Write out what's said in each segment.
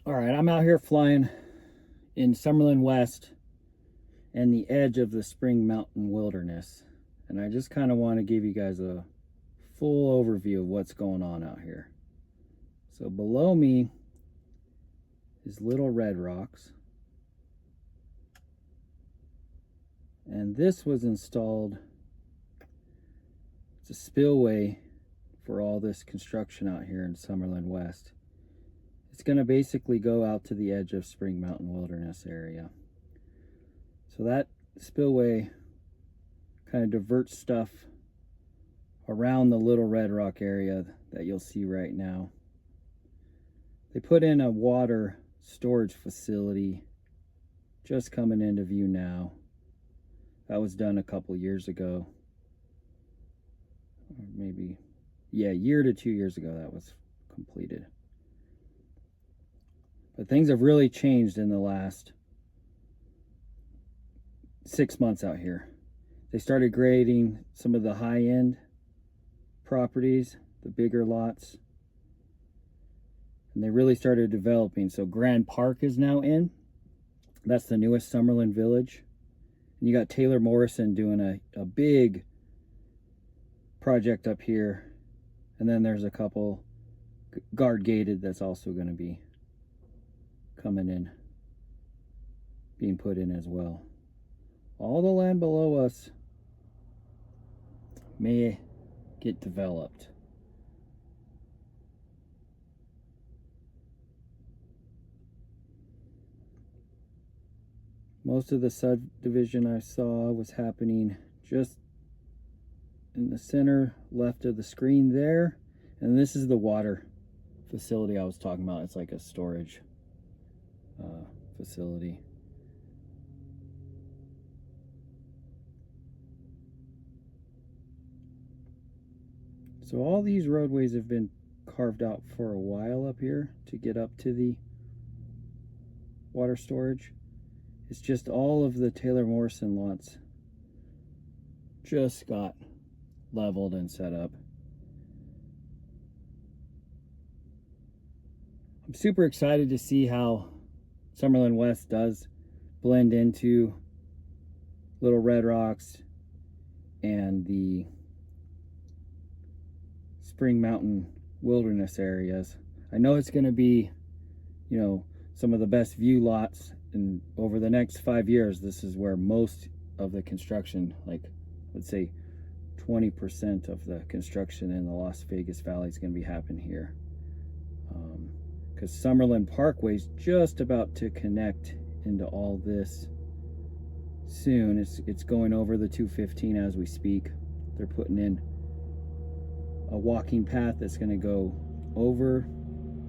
All right, I'm out here flying in Summerlin West and the edge of the Spring Mountain Wilderness. And I just kind of want to give you guys a full overview of what's going on out here. So below me is Little Red Rocks. And this was installed, it's a spillway for all this construction out here in Summerlin West. It's going to basically go out to the edge of Spring Mountain Wilderness area. So that spillway kind of diverts stuff around the Little Red Rock area that you'll see right now. They put in a water storage facility just coming into view now. That was done a couple years ago. Or maybe, yeah, a year to 2 years ago that was completed. But things have really changed in the last 6 months out here. They started grading some of the high-end properties, the bigger lots, and they really started developing. So Grand Park is now in. That's the newest Summerlin village. And you got Taylor Morrison doing a big project up here. And then there's a couple guard gated that's also going to be coming in, being put in as well. All the land below us may get developed. Most of the subdivision I saw was happening just in the center left of the screen there. And this is the water facility I was talking about. It's like a storage facility. So all these roadways have been carved out for a while up here to get up to the water storage. It's just all of the Taylor Morrison lots just got leveled and set up. I'm super excited to see how Summerlin West does blend into Little Red Rocks and the Spring Mountain Wilderness areas. I know it's going to be, you know, some of the best view lots, and over the next 5 years, this is where most of the construction, like let's say 20% of the construction in the Las Vegas Valley is going to be happening here. Because Summerlin Parkway is just about to connect into all this soon. It's going over the 215 as we speak. They're putting in a walking path that's going to go over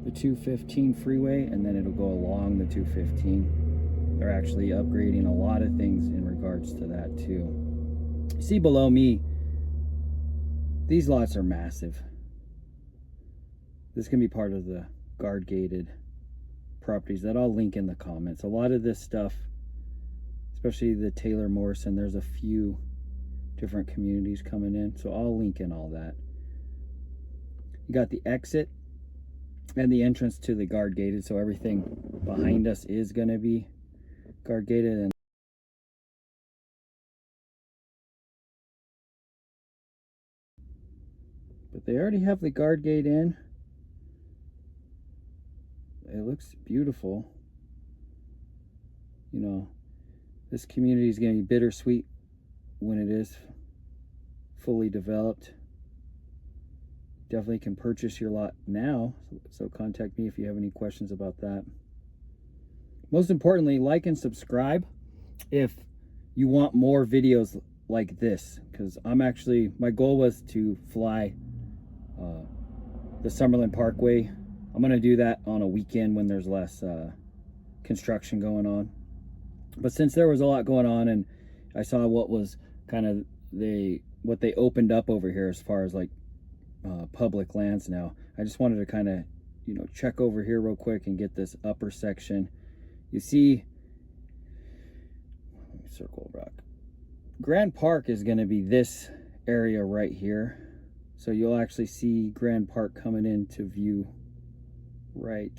the 215 freeway, and then it'll go along the 215. They're actually upgrading a lot of things in regards to that too. You see below me, these lots are massive. This can be part of the guard gated properties that I'll link in the comments. A lot of this stuff, especially the Taylor Morrison, there's a few different communities coming in, so I'll link in all that. You got the exit and the entrance to the guard gated, so everything behind us is going to be guard gated. And but they already have the guard gate in. It looks beautiful. You know, this community is going to be bittersweet when it is fully developed. Definitely can purchase your lot now, so contact me if you have any questions about that. Most importantly, like and subscribe if you want more videos like this, because my goal was to fly the Summerlin Parkway. I'm going to do that on a weekend when there's less construction going on. But since there was a lot going on, and I saw what was kind of what they opened up over here as far as like public lands now, I just wanted to kind of, you know, check over here real quick and get this upper section. You see, let me circle back. Grand Park is going to be this area right here. So you'll actually see Grand Park coming into view right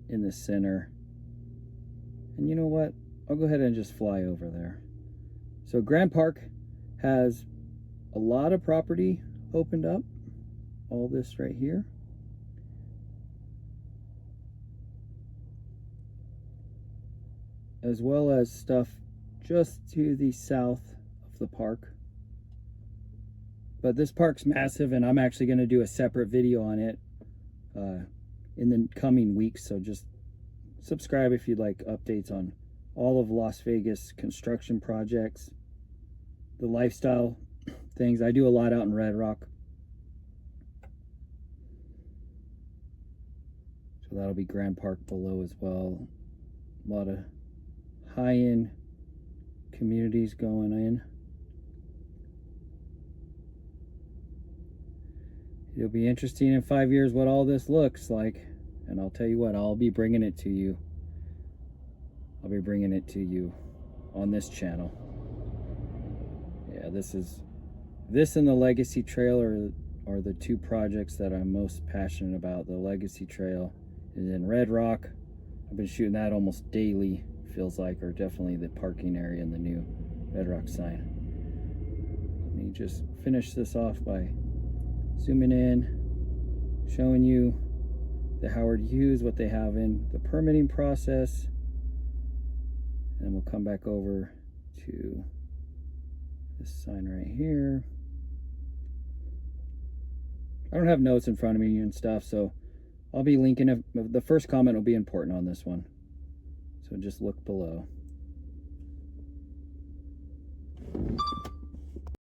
in the center. And you know what? I'll go ahead and just fly over there. So Grand Park has a lot of property opened up. All this right here. As well as stuff just to the south of the park. But this park's massive, and I'm actually going to do a separate video on it in the coming weeks. So just subscribe if you'd like updates on all of Las Vegas construction projects, the lifestyle things. I do a lot out in Red Rock. So that'll be Grand Park below as well. A lot of high-end communities going in. It'll be interesting in 5 years what all this looks like. And I'll tell you what, I'll be bringing it to you. I'll be bringing it to you on this channel. Yeah, this and the Legacy Trail are the two projects that I'm most passionate about. The Legacy Trail is in Red Rock. I've been shooting that almost daily, feels like, or definitely the parking area in the new Red Rock sign. Let me just finish this off by zooming in, showing you the Howard Hughes, what they have in the permitting process. And we'll come back over to this sign right here. I don't have notes in front of me and stuff, so I'll be linking. The first comment will be important on this one. So just look below.